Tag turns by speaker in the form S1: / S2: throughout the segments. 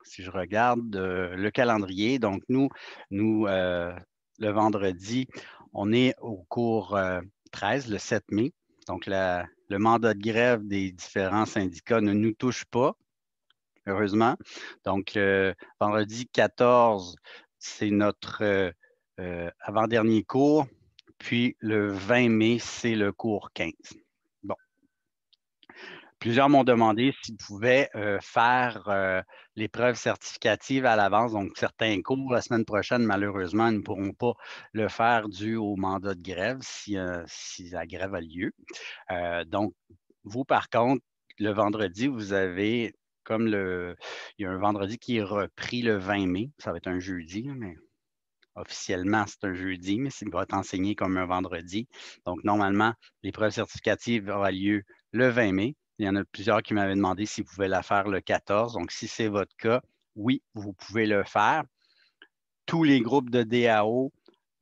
S1: si je regarde le calendrier, donc nous le vendredi, on est au cours 13, le 7 mai. Donc, le mandat de grève des différents syndicats ne nous touche pas, heureusement. Donc, vendredi 14, c'est notre avant-dernier cours. Puis, le 20 mai, c'est le cours 15. Bon. Plusieurs m'ont demandé s'ils pouvaient faire l'épreuve certificative à l'avance. Donc, certains cours la semaine prochaine, malheureusement, ne pourront pas le faire dû au mandat de grève si la grève a lieu. Donc, vous, par contre, le vendredi, vous avez il y a un vendredi qui est repris le 20 mai. Ça va être un jeudi, mais officiellement, c'est un jeudi, mais il va être enseigné comme un vendredi. Donc, normalement, l'épreuve certificative aura lieu le 20 mai. Il y en a plusieurs qui m'avaient demandé s'ils pouvaient la faire le 14. Donc, si c'est votre cas, oui, vous pouvez le faire. Tous les groupes de DAO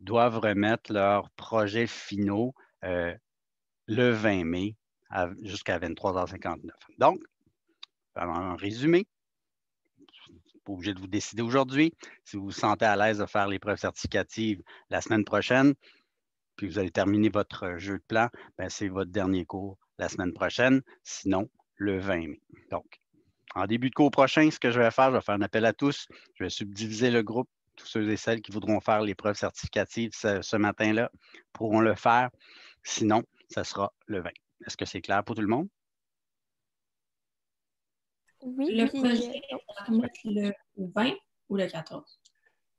S1: doivent remettre leurs projets finaux le 20 mai jusqu'à 23h59. Donc, en résumé, pas obligé de vous décider aujourd'hui. Si vous vous sentez à l'aise de faire l'épreuve certificative la semaine prochaine, puis vous allez terminer votre jeu de plan, ben c'est votre dernier cours la semaine prochaine, sinon le 20 mai. Donc, en début de cours prochain, ce que je vais faire un appel à tous. Je vais subdiviser le groupe. Tous ceux et celles qui voudront faire l'épreuve certificative ce matin-là pourront le faire. Sinon, ça sera le 20. Est-ce que c'est clair pour tout le monde?
S2: Oui,
S3: Le
S2: puis...
S3: projet, ça va être le 20 ou le 14?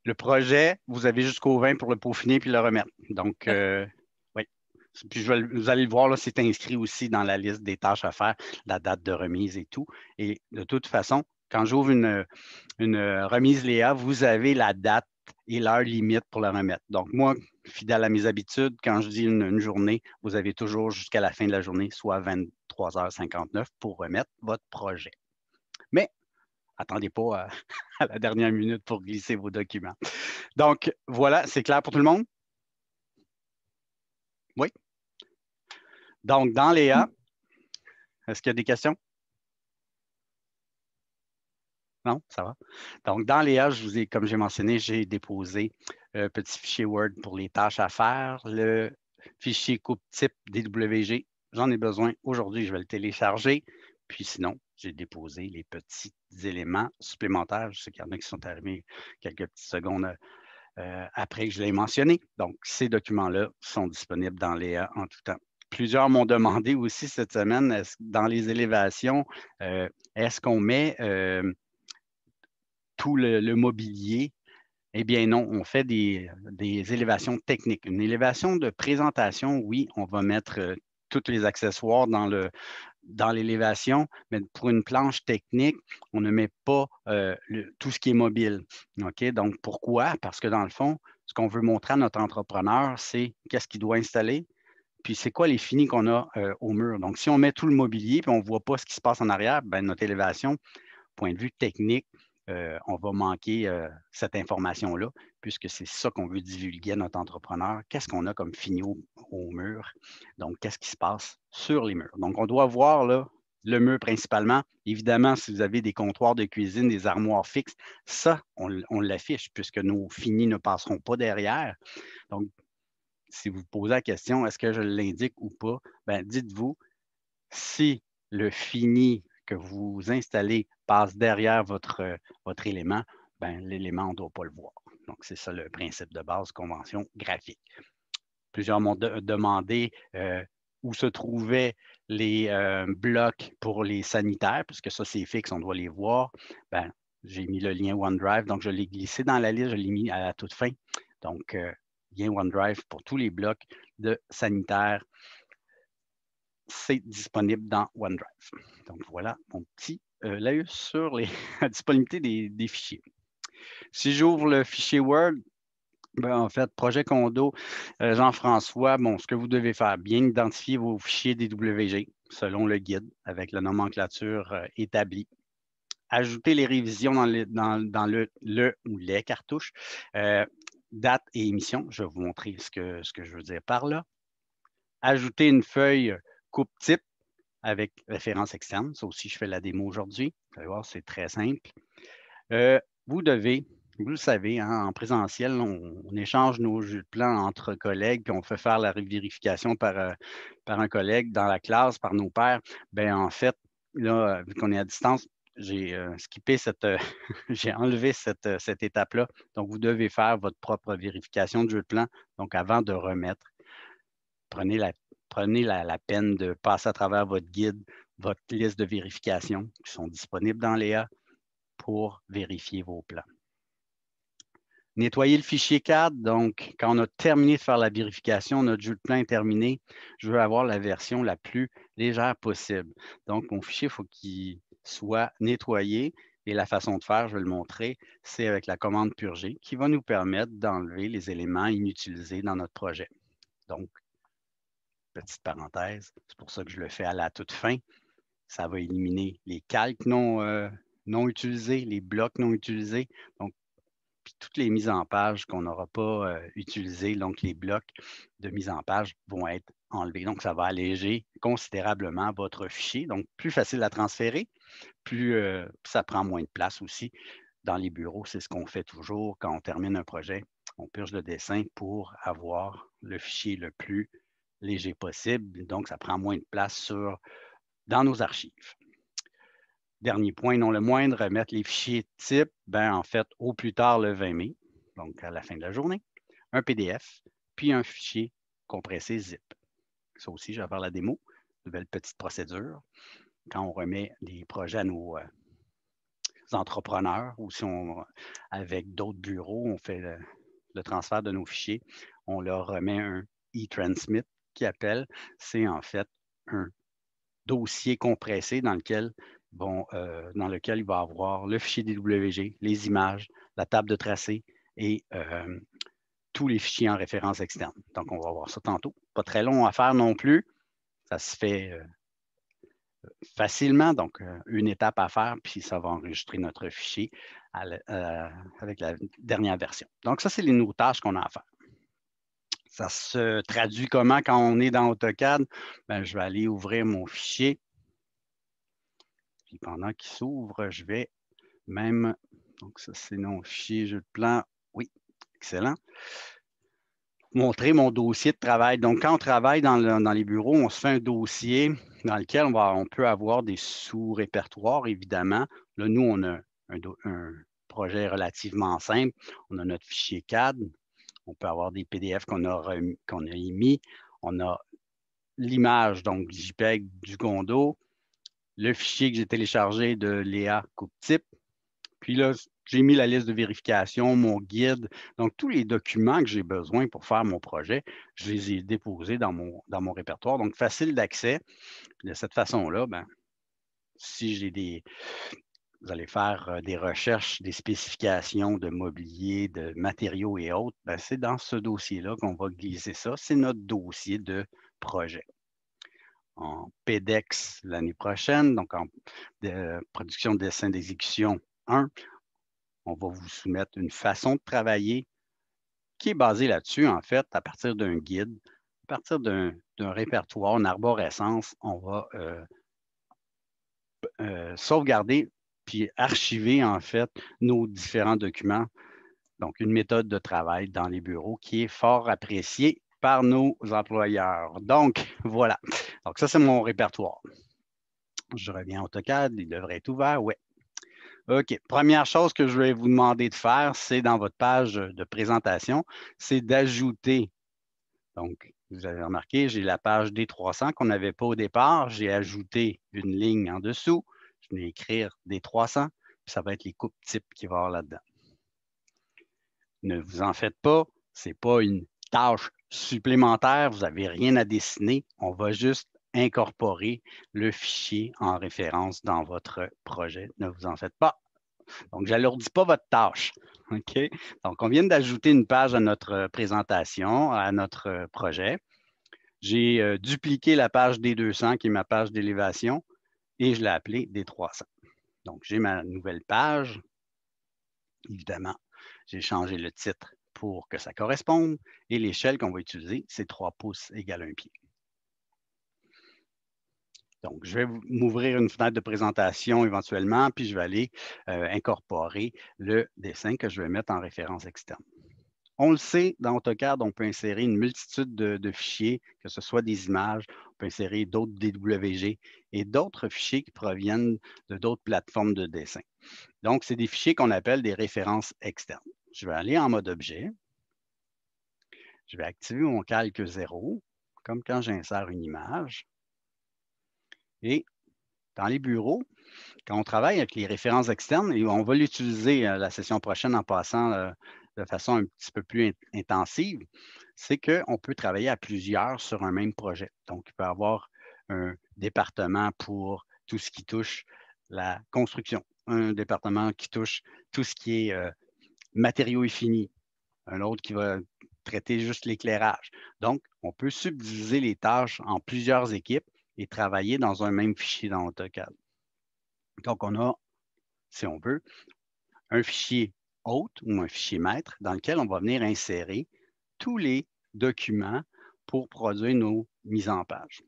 S1: Le projet, vous avez jusqu'au 20 pour le peaufiner puis le remettre. Donc, oui. Puis vous allez le voir, là, c'est inscrit aussi dans la liste des tâches à faire, la date de remise et tout. Et de toute façon, quand j'ouvre une remise Léa, vous avez la date et l'heure limite pour la remettre. Donc, moi, fidèle à mes habitudes, quand je dis une journée, vous avez toujours jusqu'à la fin de la journée, soit 23h59, pour remettre votre projet. Mais attendez pas à la dernière minute pour glisser vos documents. Donc, voilà, c'est clair pour tout le monde? Oui? Donc, dans Léa, est-ce qu'il y a des questions? Non, ça va. Donc, dans Léa, comme j'ai mentionné, j'ai déposé un petit fichier Word pour les tâches à faire. Le fichier coupe type DWG, j'en ai besoin aujourd'hui, je vais le télécharger. Puis sinon, j'ai déposé les petits éléments supplémentaires. Je sais qu'il y en a qui sont arrivés quelques petites secondes après que je l'ai mentionné. Donc, ces documents-là sont disponibles dans Léa en tout temps. Plusieurs m'ont demandé aussi cette semaine, dans les élévations, est-ce qu'on met tout le mobilier? Eh bien non, on fait des élévations techniques. Une élévation de présentation, oui, on va mettre tous les accessoires dans l'élévation, mais pour une planche technique, on ne met pas tout ce qui est mobile. OK? Donc, pourquoi? Parce que dans le fond, ce qu'on veut montrer à notre entrepreneur, c'est qu'est-ce qu'il doit installer, puis c'est quoi les finis qu'on a au mur. Donc, si on met tout le mobilier et on ne voit pas ce qui se passe en arrière, ben, notre élévation, point de vue technique, on va manquer cette information-là, puisque c'est ça qu'on veut divulguer à notre entrepreneur. Qu'est-ce qu'on a comme fini au mur? Donc, qu'est-ce qui se passe sur les murs? Donc, on doit voir là, le mur principalement. Évidemment, si vous avez des comptoirs de cuisine, des armoires fixes, ça, on l'affiche, puisque nos finis ne passeront pas derrière. Donc, si vous posez la question, est-ce que je l'indique ou pas? Ben, dites-vous, si le fini que vous installez passe derrière votre élément, ben, l'élément, on ne doit pas le voir. Donc, c'est ça le principe de base, convention graphique. Plusieurs m'ont demandé où se trouvaient les blocs pour les sanitaires, puisque ça, c'est fixe, on doit les voir. Ben, j'ai mis le lien OneDrive, donc je l'ai glissé dans la liste, je l'ai mis à la toute fin. Donc, lien OneDrive pour tous les blocs de sanitaires, c'est disponible dans OneDrive. Donc, voilà mon petit laïus sur la disponibilité des fichiers. Si j'ouvre le fichier Word, ben, en fait, projet condo, Jean-François, bon, ce que vous devez faire, bien identifier vos fichiers DWG selon le guide avec la nomenclature établie. Ajouter les révisions dans le ou les cartouches. Date et émission, je vais vous montrer ce que je veux dire par là. Ajouter une feuille coupe type avec référence externe. Ça aussi, je fais la démo aujourd'hui. Vous allez voir, c'est très simple. Vous devez, vous le savez, hein, en présentiel, on échange nos jeux de plan entre collègues, puis on fait faire la vérification par un collègue dans la classe, par nos pairs. Bien, en fait, là, vu qu'on est à distance, j'ai skippé j'ai enlevé cette étape-là. Donc, vous devez faire votre propre vérification de jeu de plan. Donc, avant de remettre, prenez la peine de passer à travers votre guide, votre liste de vérification qui sont disponibles dans Léa pour vérifier vos plans. Nettoyer le fichier CAD. Donc, quand on a terminé de faire la vérification, notre jeu de plan est terminé. Je veux avoir la version la plus légère possible. Donc, mon fichier, il faut qu'il soit nettoyé. Et la façon de faire, je vais le montrer, c'est avec la commande purger qui va nous permettre d'enlever les éléments inutilisés dans notre projet. Donc, petite parenthèse, c'est pour ça que je le fais à la toute fin. Ça va éliminer les calques non utilisés, les blocs non utilisés. Donc, puis toutes les mises en page qu'on n'aura pas utilisées, donc les blocs de mise en page vont être enlevés. Donc, ça va alléger considérablement votre fichier. Donc, plus facile à transférer, plus ça prend moins de place aussi. Dans les bureaux, c'est ce qu'on fait toujours quand on termine un projet. On purge le dessin pour avoir le fichier le plus léger possible. Donc, ça prend moins de place dans nos archives. Dernier point, non le moindre, mettre les fichiers type, en fait, au plus tard le 20 mai, donc à la fin de la journée, un PDF, puis un fichier compressé zip. Ça aussi, je vais faire la démo, nouvelle petite procédure. Quand on remet des projets à nos entrepreneurs ou si avec d'autres bureaux, on fait le transfert de nos fichiers, on leur remet un e-transmit qui appelle. C'est en fait un dossier compressé dans lequel il va avoir le fichier DWG, les images, la table de tracé et tous les fichiers en référence externe. Donc, on va voir ça tantôt. Pas très long à faire non plus. Ça se fait facilement, donc une étape à faire, puis ça va enregistrer notre fichier avec la dernière version. Donc, ça, c'est nos tâches qu'on a à faire. Ça se traduit comment quand on est dans AutoCAD? Je vais aller ouvrir mon fichier. Puis pendant qu'il s'ouvre, je vais même, donc ça c'est mon fichier jeu de plan. Oui, excellent. Montrer mon dossier de travail. Donc, quand on travaille dans les bureaux, on se fait un dossier dans lequel on peut avoir des sous-répertoires, évidemment. Là, nous, on a un projet relativement simple. On a notre fichier CAD. On peut avoir des PDF qu'on a émis. On a l'image, donc JPEG du condo, le fichier que j'ai téléchargé de Léa Coupe-Type. Puis là, j'ai mis la liste de vérification, mon guide. Donc, tous les documents que j'ai besoin pour faire mon projet, je les ai déposés dans mon répertoire. Donc, facile d'accès. De cette façon-là, si vous allez faire des recherches, des spécifications de mobilier, de matériaux et autres, c'est dans ce dossier-là qu'on va glisser ça. C'est notre dossier de projet. En PDEX l'année prochaine, donc en production de dessin d'exécution 1, on va vous soumettre une façon de travailler qui est basée là-dessus, en fait, à partir d'un guide, à partir d'un répertoire, une arborescence, on va sauvegarder puis archiver, en fait, nos différents documents. Donc, une méthode de travail dans les bureaux qui est fort appréciée par nos employeurs. Donc, voilà. Donc, ça, c'est mon répertoire. Je reviens à AutoCAD, il devrait être ouvert, oui. OK. Première chose que je vais vous demander de faire, c'est dans votre page de présentation, c'est d'ajouter. Donc, vous avez remarqué, j'ai la page D300 qu'on n'avait pas au départ. J'ai ajouté une ligne en dessous. Je vais écrire D300, puis ça va être les coupes types qui vont avoir là-dedans. Ne vous en faites pas, ce n'est pas une tâche supplémentaire, vous n'avez rien à dessiner. On va juste incorporer le fichier en référence dans votre projet. Ne vous en faites pas. Donc, je n'alourdis pas votre tâche. OK? Donc, on vient d'ajouter une page à notre présentation, à notre projet. J'ai dupliqué la page D200, qui est ma page d'élévation, et je l'ai appelée D300. Donc, j'ai ma nouvelle page. Évidemment, j'ai changé le titre pour que ça corresponde. Et l'échelle qu'on va utiliser, c'est 3 pouces égale 1 pied. Donc, je vais m'ouvrir une fenêtre de présentation éventuellement, puis je vais aller incorporer le dessin que je vais mettre en référence externe. On le sait, dans AutoCAD, on peut insérer une multitude de fichiers, que ce soit des images, on peut insérer d'autres DWG et d'autres fichiers qui proviennent de d'autres plateformes de dessin. Donc, c'est des fichiers qu'on appelle des références externes. Je vais aller en mode objet. Je vais activer mon calque 0, comme quand j'insère une image. Et dans les bureaux, quand on travaille avec les références externes, et on va l'utiliser la session prochaine en passant de façon un petit peu plus intensive, c'est qu'on peut travailler à plusieurs sur un même projet. Donc, il peut y avoir un département pour tout ce qui touche la construction, un département qui touche tout ce qui est matériaux et finis, un autre qui va traiter juste l'éclairage. Donc, on peut subdiviser les tâches en plusieurs équipes et travailler dans un même fichier dans AutoCAD. Donc, on a, si on veut, un fichier hôte ou un fichier maître dans lequel on va venir insérer tous les documents pour produire nos mises en page.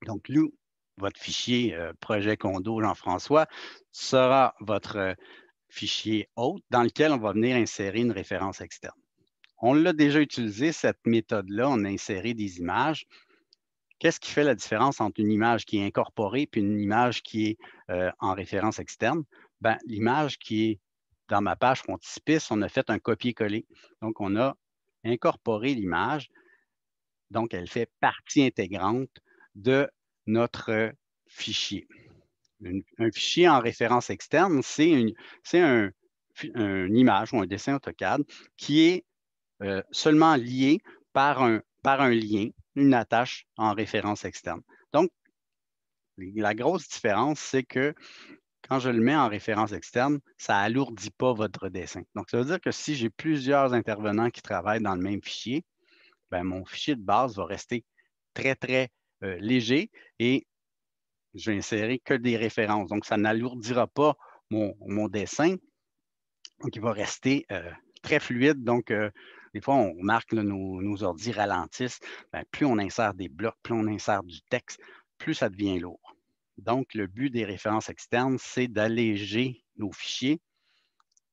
S1: Donc, nous, votre fichier projet condo Jean-François sera votre fichier hôte dans lequel on va venir insérer une référence externe. On l'a déjà utilisé, cette méthode-là, on a inséré des images. Qu'est-ce qui fait la différence entre une image qui est incorporée et une image qui est en référence externe? Ben, l'image qui est dans ma page frontispice, on a fait un copier-coller. Donc, on a incorporé l'image. Donc, elle fait partie intégrante de notre fichier. Un fichier en référence externe, c'est une image ou un dessin AutoCAD qui est seulement lié par un lien, une attache en référence externe. Donc, la grosse différence, c'est que quand je le mets en référence externe, ça n'alourdit pas votre dessin. Donc, ça veut dire que si j'ai plusieurs intervenants qui travaillent dans le même fichier, ben, mon fichier de base va rester très, très léger et je vais insérer que des références. Donc, ça n'alourdira pas mon dessin. Donc, il va rester très fluide. Donc, des fois, on remarque que nos ordi ralentissent. Ben, plus on insère des blocs, plus on insère du texte, plus ça devient lourd. Donc, le but des références externes, c'est d'alléger nos fichiers.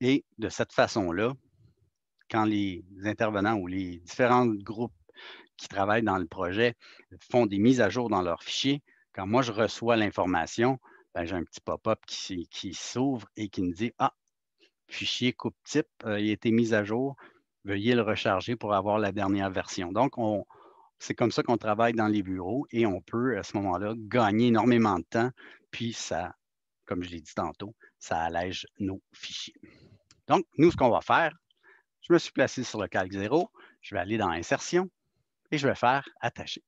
S1: Et de cette façon-là, quand les intervenants ou les différents groupes qui travaillent dans le projet font des mises à jour dans leurs fichiers, quand moi, je reçois l'information, ben, j'ai un petit pop-up qui s'ouvre et qui me dit « Ah, fichier coupe type, il a été mis à jour. Veuillez le recharger pour avoir la dernière version. » Donc, c'est comme ça qu'on travaille dans les bureaux et on peut, à ce moment-là, gagner énormément de temps. Puis, ça, comme je l'ai dit tantôt, ça allège nos fichiers. Donc, nous, ce qu'on va faire, je me suis placé sur le calque 0. Je vais aller dans Insertion et je vais faire Attacher.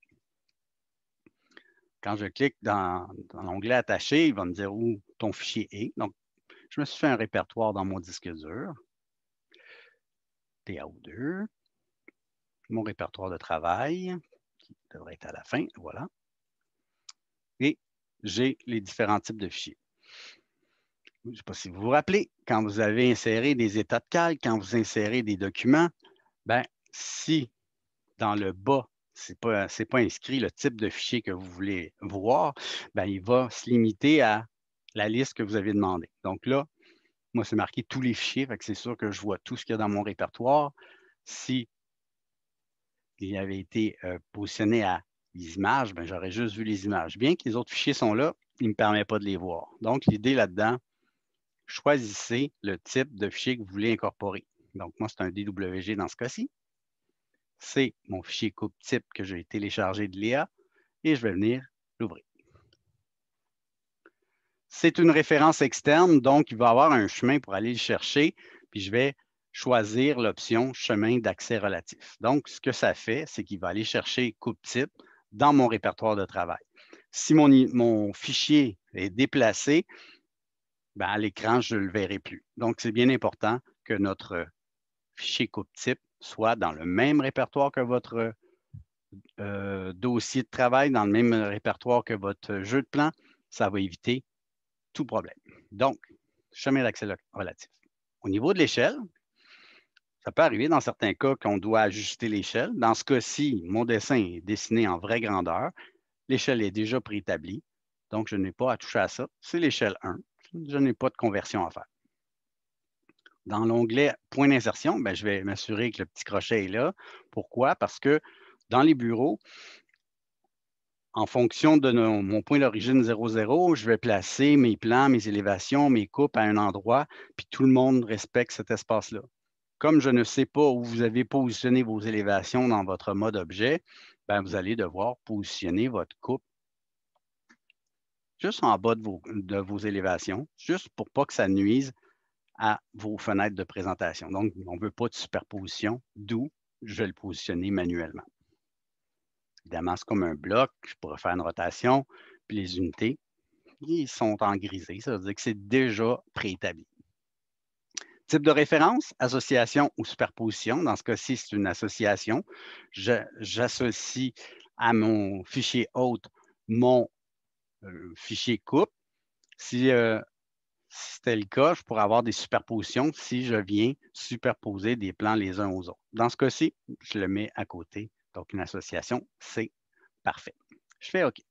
S1: Quand je clique dans l'onglet Attacher, il va me dire où ton fichier est. Donc, je me suis fait un répertoire dans mon disque dur. TAO2, mon répertoire de travail, qui devrait être à la fin, voilà. Et j'ai les différents types de fichiers. Je ne sais pas si vous vous rappelez, quand vous avez inséré des états de calque, quand vous insérez des documents, ben, si dans le bas, ce n'est pas inscrit le type de fichier que vous voulez voir, ben, il va se limiter à la liste que vous avez demandé. Donc là, moi, c'est marqué tous les fichiers, fait que c'est sûr que je vois tout ce qu'il y a dans mon répertoire. Si il avait été positionné à les images, ben, j'aurais juste vu les images. Bien que les autres fichiers sont là, il ne me permet pas de les voir. Donc, l'idée là-dedans, choisissez le type de fichier que vous voulez incorporer. Donc, moi, c'est un DWG dans ce cas-ci. C'est mon fichier coupe type que j'ai téléchargé de l'IA et je vais venir l'ouvrir. C'est une référence externe, donc il va y avoir un chemin pour aller le chercher, puis je vais choisir l'option chemin d'accès relatif. Donc, ce que ça fait, c'est qu'il va aller chercher coupe type dans mon répertoire de travail. Si mon fichier est déplacé, ben, à l'écran, je ne le verrai plus. Donc, c'est bien important que notre fichier coupe type soit dans le même répertoire que votre dossier de travail, dans le même répertoire que votre jeu de plan. Ça va éviter tout problème. Donc, chemin d'accès relatif. Au niveau de l'échelle, ça peut arriver dans certains cas qu'on doit ajuster l'échelle. Dans ce cas-ci, mon dessin est dessiné en vraie grandeur. L'échelle est déjà préétablie, donc je n'ai pas à toucher à ça. C'est l'échelle 1. Je n'ai pas de conversion à faire. Dans l'onglet point d'insertion, je vais m'assurer que le petit crochet est là. Pourquoi? Parce que dans les bureaux, en fonction de mon point d'origine 0,0, je vais placer mes plans, mes élévations, mes coupes à un endroit, puis tout le monde respecte cet espace-là. Comme je ne sais pas où vous avez positionné vos élévations dans votre mode objet, vous allez devoir positionner votre coupe juste en bas de vos élévations, juste pour pas que ça nuise à vos fenêtres de présentation. Donc, on ne veut pas de superposition, d'où je vais le positionner manuellement. Évidemment, c'est comme un bloc, je pourrais faire une rotation, puis les unités, ils sont en grisé, ça veut dire que c'est déjà préétabli. Type de référence, association ou superposition. Dans ce cas-ci, c'est une association. J'associe à mon fichier hôte mon fichier coupe. Si c'était le cas, je pourrais avoir des superpositions si je viens superposer des plans les uns aux autres. Dans ce cas-ci, je le mets à côté. Donc, une association, c'est parfait. Je fais OK.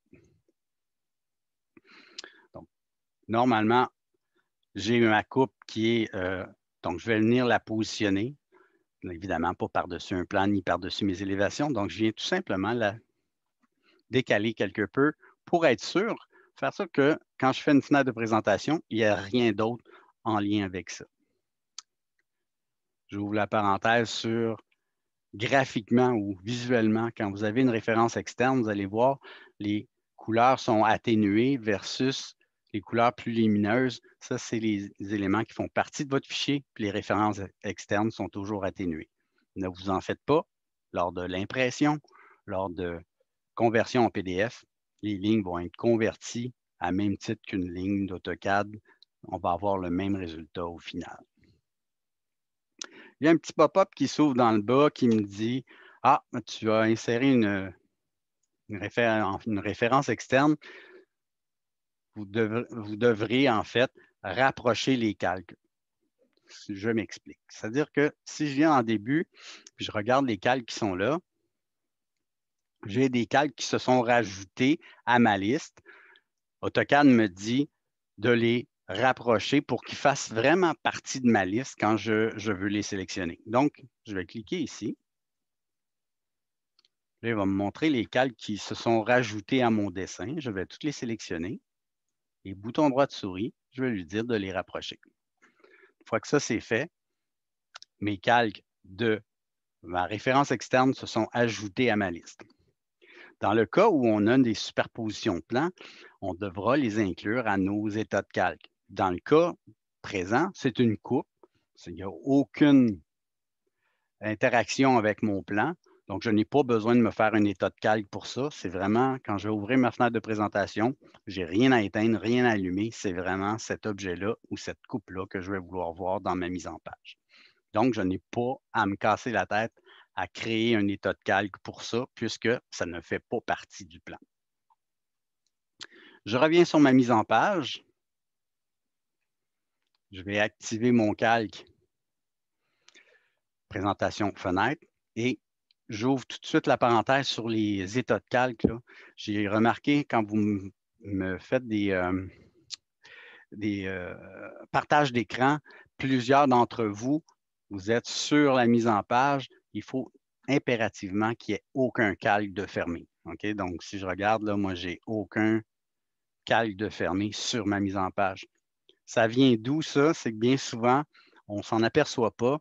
S1: Donc, normalement, j'ai ma coupe qui est, donc je vais venir la positionner, évidemment pas par-dessus un plan ni par-dessus mes élévations. Donc, je viens tout simplement la décaler quelque peu pour être sûr, faire ça que quand je fais une fenêtre de présentation, il n'y a rien d'autre en lien avec ça. J'ouvre la parenthèse sur graphiquement ou visuellement, quand vous avez une référence externe, vous allez voir les couleurs sont atténuées versus les couleurs plus lumineuses. Ça, c'est les éléments qui font partie de votre fichier, puis les références externes sont toujours atténuées. Ne vous en faites pas. Lors de l'impression, lors de conversion en PDF, les lignes vont être converties à même titre qu'une ligne d'AutoCAD. On va avoir le même résultat au final. Il y a un petit pop-up qui s'ouvre dans le bas qui me dit « Ah, tu as inséré une référence externe. Vous devrez en fait rapprocher les calques. » Je m'explique. C'est-à-dire que si je viens en début, puis je regarde les calques qui sont là, j'ai des calques qui se sont rajoutés à ma liste. AutoCAD me dit de les rapprocher pour qu'ils fassent vraiment partie de ma liste quand je veux les sélectionner. Donc, je vais cliquer ici. Là, il va me montrer les calques qui se sont rajoutés à mon dessin. Je vais toutes les sélectionner. Et bouton droit de souris, je vais lui dire de les rapprocher. Une fois que ça, c'est fait, mes calques de ma référence externe se sont ajoutés à ma liste. Dans le cas où on a des superpositions de plans, on devra les inclure à nos états de calque. Dans le cas présent, c'est une coupe. Il n'y a aucune interaction avec mon plan. Donc, je n'ai pas besoin de me faire un état de calque pour ça. C'est vraiment, quand je vais ouvrir ma fenêtre de présentation, je n'ai rien à éteindre, rien à allumer. C'est vraiment cet objet-là ou cette coupe-là que je vais vouloir voir dans ma mise en page. Donc, je n'ai pas à me casser la tête à créer un état de calque pour ça, puisque ça ne fait pas partie du plan. Je reviens sur ma mise en page. Je vais activer mon calque présentation fenêtre et j'ouvre tout de suite la parenthèse sur les états de calque. J'ai remarqué quand vous me faites des partages d'écran, plusieurs d'entre vous, vous êtes sur la mise en page. Il faut impérativement qu'il n'y ait aucun calque de fermé. Okay? Donc, si je regarde, là, moi, j'ai aucun calque de fermé sur ma mise en page. Ça vient d'où ça? C'est que bien souvent, on ne s'en aperçoit pas,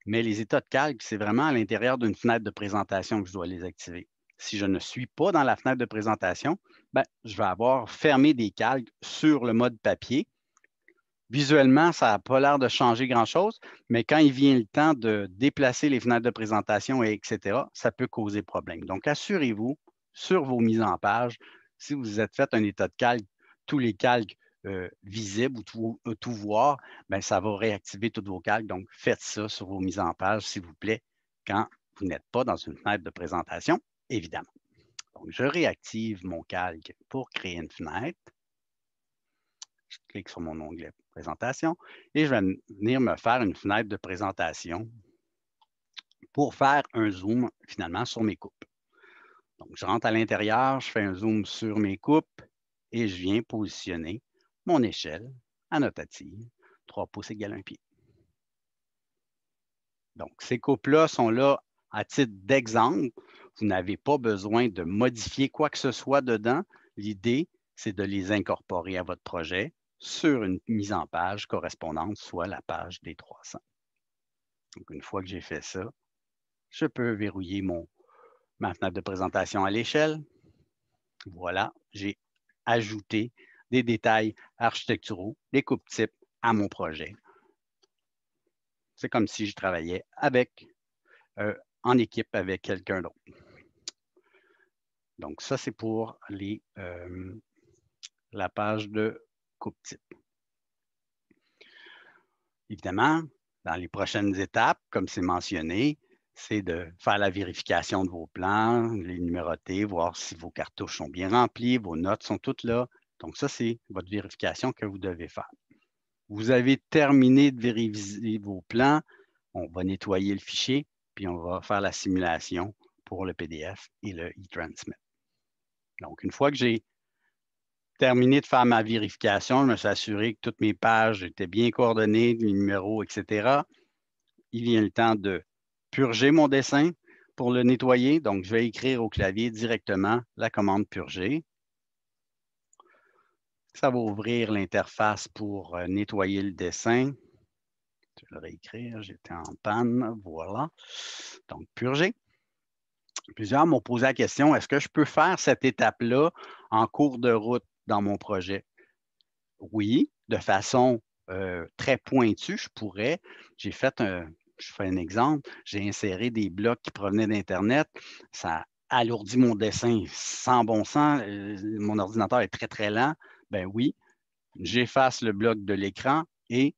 S1: mais les états de calque, c'est vraiment à l'intérieur d'une fenêtre de présentation que je dois les activer. Si je ne suis pas dans la fenêtre de présentation, je vais avoir fermé des calques sur le mode papier. Visuellement, ça n'a pas l'air de changer grand-chose, mais quand il vient le temps de déplacer les fenêtres de présentation, etc., ça peut causer problème. Donc, assurez-vous, sur vos mises en page, si vous êtes fait un état de calque, tous les calques visibles ou tout voir, ça va réactiver tous vos calques. Donc, faites ça sur vos mises en page, s'il vous plaît, quand vous n'êtes pas dans une fenêtre de présentation, évidemment. Donc, je réactive mon calque pour créer une fenêtre. Je clique sur mon onglet présentation et je vais venir me faire une fenêtre de présentation pour faire un zoom finalement sur mes coupes. Donc, je rentre à l'intérieur, je fais un zoom sur mes coupes et je viens positionner mon échelle annotative, 3 pouces égale 1 pied. Donc, ces coupes-là sont là à titre d'exemple. Vous n'avez pas besoin de modifier quoi que ce soit dedans. L'idée, c'est de les incorporer à votre projet sur une mise en page correspondante, soit la page des 300. Donc, une fois que j'ai fait ça, je peux verrouiller ma fenêtre de présentation à l'échelle. Voilà, j'ai ajouté des détails architecturaux, des coupes types à mon projet. C'est comme si je travaillais en équipe avec quelqu'un d'autre. Donc, ça, c'est pour la page de coupe type. Évidemment, dans les prochaines étapes, comme c'est mentionné, c'est de faire la vérification de vos plans, les numéroter, voir si vos cartouches sont bien remplies, vos notes sont toutes là. Donc, ça, c'est votre vérification que vous devez faire. Vous avez terminé de vérifier vos plans, on va nettoyer le fichier, puis on va faire la simulation pour le PDF et le e-transmit. Donc, une fois que j'ai terminé de faire ma vérification, je me suis assuré que toutes mes pages étaient bien coordonnées, les numéros, etc. Il vient le temps de purger mon dessin pour le nettoyer. Donc, je vais écrire au clavier directement la commande purger. Ça va ouvrir l'interface pour nettoyer le dessin. Je vais le réécrire, j'étais en panne. Voilà. Donc, purger. Plusieurs m'ont posé la question, est-ce que je peux faire cette étape-là en cours de route dans mon projet? Oui, de façon très pointue, je pourrais. Je fais un exemple, j'ai inséré des blocs qui provenaient d'Internet. Ça alourdit mon dessin sans bon sens. Mon ordinateur est très, très lent. Ben oui, j'efface le bloc de l'écran et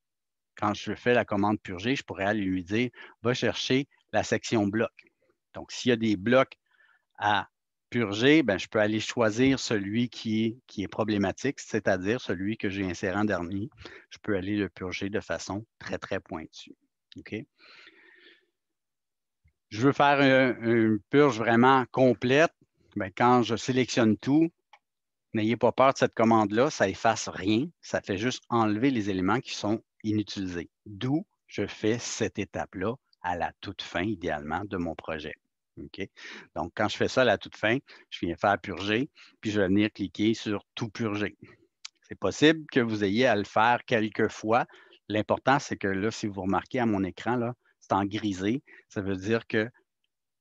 S1: quand je fais la commande purger, je pourrais aller lui dire, va chercher la section bloc. Donc, s'il y a des blocs à purger, ben, je peux aller choisir celui qui est problématique, c'est-à-dire celui que j'ai inséré en dernier. Je peux aller le purger de façon très, très pointue. OK? Je veux faire une purge vraiment complète. Ben, quand je sélectionne tout, n'ayez pas peur de cette commande-là, ça efface rien, ça fait juste enlever les éléments qui sont inutilisés. D'où je fais cette étape-là à la toute fin, idéalement, de mon projet. OK? Donc, quand je fais ça à la toute fin, je viens faire purger, puis je vais venir cliquer sur tout purger. C'est possible que vous ayez à le faire quelques fois. L'important, c'est que là, si vous remarquez à mon écran, là, c'est en grisé. Ça veut dire qu'il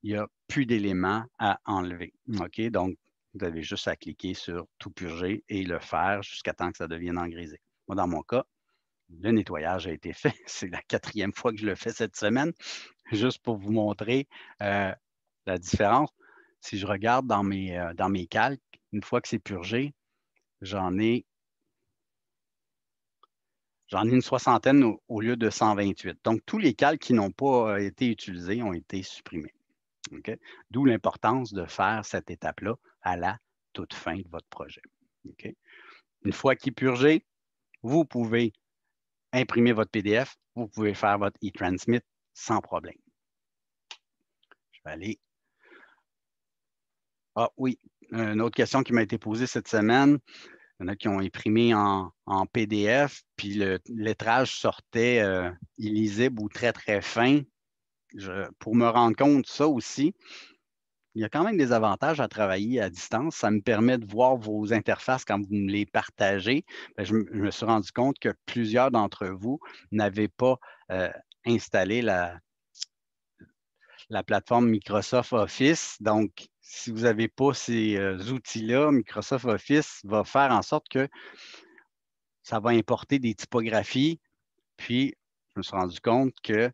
S1: n'y a plus d'éléments à enlever. OK? Donc, vous avez juste à cliquer sur tout purger et le faire jusqu'à temps que ça devienne en grisé. Moi, dans mon cas, le nettoyage a été fait. C'est la 4e fois que je le fais cette semaine, juste pour vous montrer la différence. Si je regarde dans mes calques, une fois que c'est purgé, j'en ai une soixantaine au lieu de 128. Donc, tous les calques qui n'ont pas été utilisés ont été supprimés. Okay? D'où l'importance de faire cette étape-là à la toute fin de votre projet. Okay? Une fois qu'il est purgé, vous pouvez imprimer votre PDF, vous pouvez faire votre e-transmit sans problème. Je vais aller. Ah oui, une autre question qui m'a été posée cette semaine. Il y en a qui ont imprimé en PDF, puis le lettrage sortait illisible ou très, très fin. Pour me rendre compte de ça aussi, il y a quand même des avantages à travailler à distance. Ça me permet de voir vos interfaces quand vous me les partagez. Bien, je me suis rendu compte que plusieurs d'entre vous n'avaient pas installé la plateforme Microsoft Office. Donc, si vous n'avez pas ces outils-là, Microsoft Office va faire en sorte que ça va importer des typographies. Puis, je me suis rendu compte que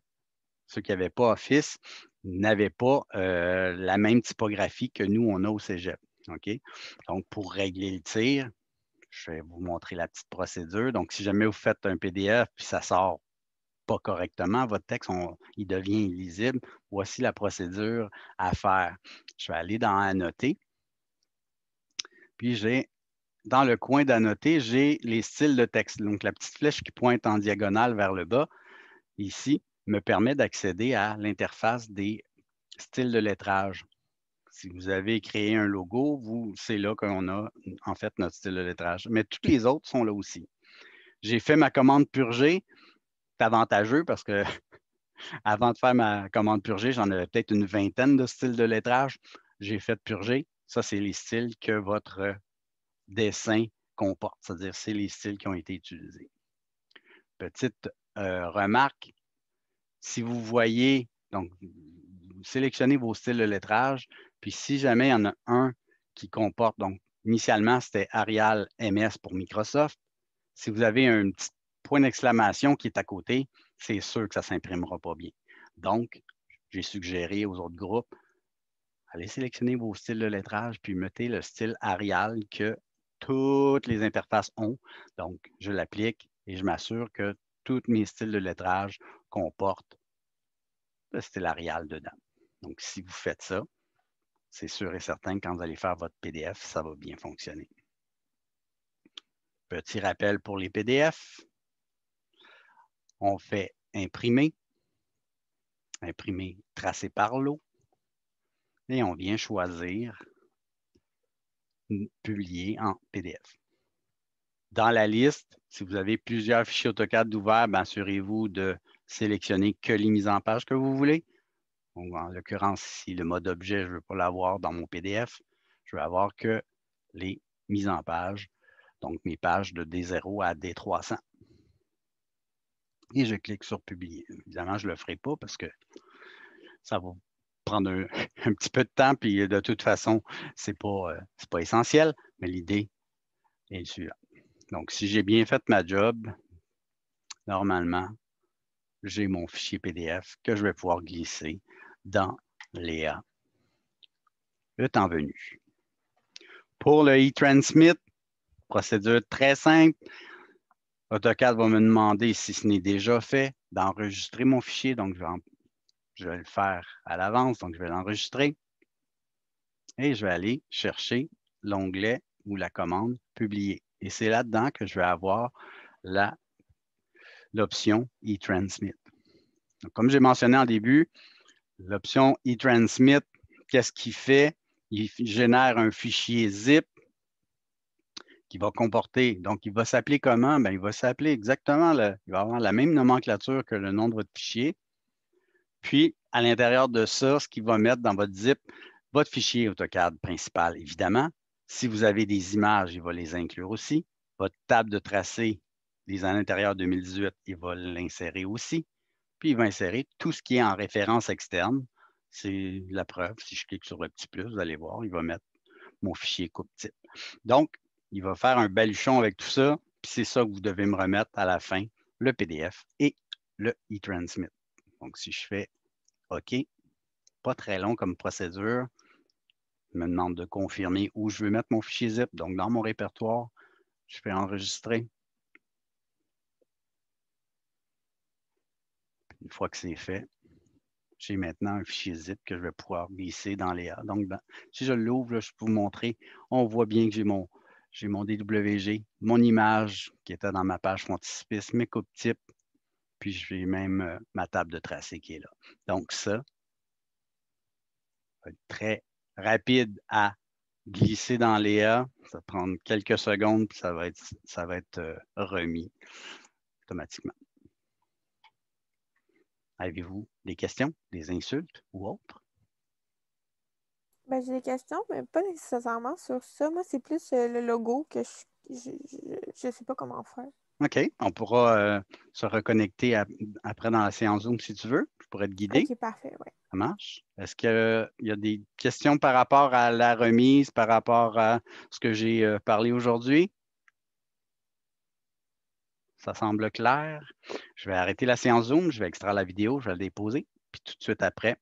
S1: ceux qui n'avaient pas Office n'avaient pas la même typographie que nous, on a au Cégep. OK? Donc, pour régler le tir, je vais vous montrer la petite procédure. Donc, si jamais vous faites un PDF puis ça sort pas correctement, votre texte, il devient illisible. Voici la procédure à faire. Je vais aller dans Annoter. Puis, dans le coin d'Annoter, j'ai les styles de texte. Donc, la petite flèche qui pointe en diagonale vers le bas, ici, me permet d'accéder à l'interface des styles de lettrage. Si vous avez créé un logo, c'est là qu'on a en fait notre style de lettrage. Mais tous les autres sont là aussi. J'ai fait ma commande purgée. C'est avantageux parce que avant de faire ma commande purgée, j'en avais peut-être une vingtaine de styles de lettrage. J'ai fait purger. Ça, c'est les styles que votre dessin comporte, c'est-à-dire c'est les styles qui ont été utilisés. Petite remarque, si vous voyez, donc vous sélectionnez vos styles de lettrage, puis si jamais il y en a un qui comporte, donc initialement c'était Arial MS pour Microsoft, si vous avez un petit point d'exclamation qui est à côté, c'est sûr que ça ne s'imprimera pas bien. Donc, j'ai suggéré aux autres groupes, allez sélectionner vos styles de lettrage, puis mettez le style Arial que toutes les interfaces ont. Donc, je l'applique et je m'assure que tous mes styles de lettrage comportent le style Arial dedans. Donc, si vous faites ça, c'est sûr et certain que quand vous allez faire votre PDF, ça va bien fonctionner. Petit rappel pour les PDF. On fait imprimer, imprimer tracé par lot, et on vient choisir publier en PDF. Dans la liste, si vous avez plusieurs fichiers AutoCAD ouverts, assurez-vous de sélectionner que les mises en page que vous voulez. Donc, en l'occurrence, si le mode objet, je ne veux pas l'avoir dans mon PDF, je vais avoir que les mises en page, donc mes pages de D0 à D300. Et je clique sur publier. Évidemment, je ne le ferai pas parce que ça va prendre un petit peu de temps, puis de toute façon, ce n'est pas essentiel, mais l'idée est suivante. Donc, si j'ai bien fait ma job, normalement, j'ai mon fichier PDF que je vais pouvoir glisser dans Léa le temps venu. Pour le e-transmit, procédure très simple. AutoCAD va me demander, si ce n'est déjà fait, d'enregistrer mon fichier. Donc, je vais le faire à l'avance. Donc, je vais l'enregistrer. Et je vais aller chercher l'onglet ou la commande publier. Et c'est là-dedans que je vais avoir l'option e-transmit. Comme j'ai mentionné en début, l'option e-transmit, qu'est-ce qu'il fait? Il génère un fichier zip qui va comporter, donc il va s'appeler comment? Il va s'appeler exactement, il va avoir la même nomenclature que le nom de votre fichier. Puis, à l'intérieur de ça, ce qu'il va mettre dans votre zip, votre fichier AutoCAD principal, évidemment. Si vous avez des images, il va les inclure aussi. Votre table de tracé, les à l'intérieur 2018, il va l'insérer aussi. Puis, il va insérer tout ce qui est en référence externe. C'est la preuve. Si je clique sur le petit plus, vous allez voir, il va mettre mon fichier coupe type. Donc, il va faire un baluchon avec tout ça. Puis, c'est ça que vous devez me remettre à la fin, le PDF et le e-transmit. Donc, si je fais OK, pas très long comme procédure, il me demande de confirmer où je veux mettre mon fichier zip. Donc, dans mon répertoire, je fais enregistrer. Une fois que c'est fait, j'ai maintenant un fichier zip que je vais pouvoir glisser dans Léa. Donc, si je l'ouvre, je peux vous montrer. On voit bien que j'ai mon DWG, mon image qui était dans ma page frontispice, mes coupes types, puis j'ai même ma table de tracé qui est là. Donc, ça va être très rapide à glisser dans Léa. Ça va prendre quelques secondes, puis ça va être remis automatiquement. Avez-vous des questions, des insultes ou autres?
S2: J'ai des questions, mais pas nécessairement sur ça. Moi, c'est plus le logo que je sais pas comment faire.
S1: OK. On pourra se reconnecter après dans la séance Zoom si tu veux. Je pourrais te guider.
S2: OK, parfait, oui.
S1: Ça marche. Est-ce qu'il y a des questions par rapport à la remise, par rapport à ce que j'ai parlé aujourd'hui? Ça semble clair. Je vais arrêter la séance Zoom, je vais extraire la vidéo, je vais la déposer, puis tout de suite après,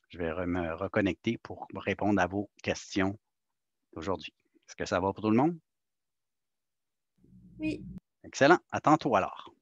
S1: je vais me reconnecter pour répondre à vos questions d'aujourd'hui. Est-ce que ça va pour tout le monde?
S3: Oui.
S1: Excellent. À tantôt alors.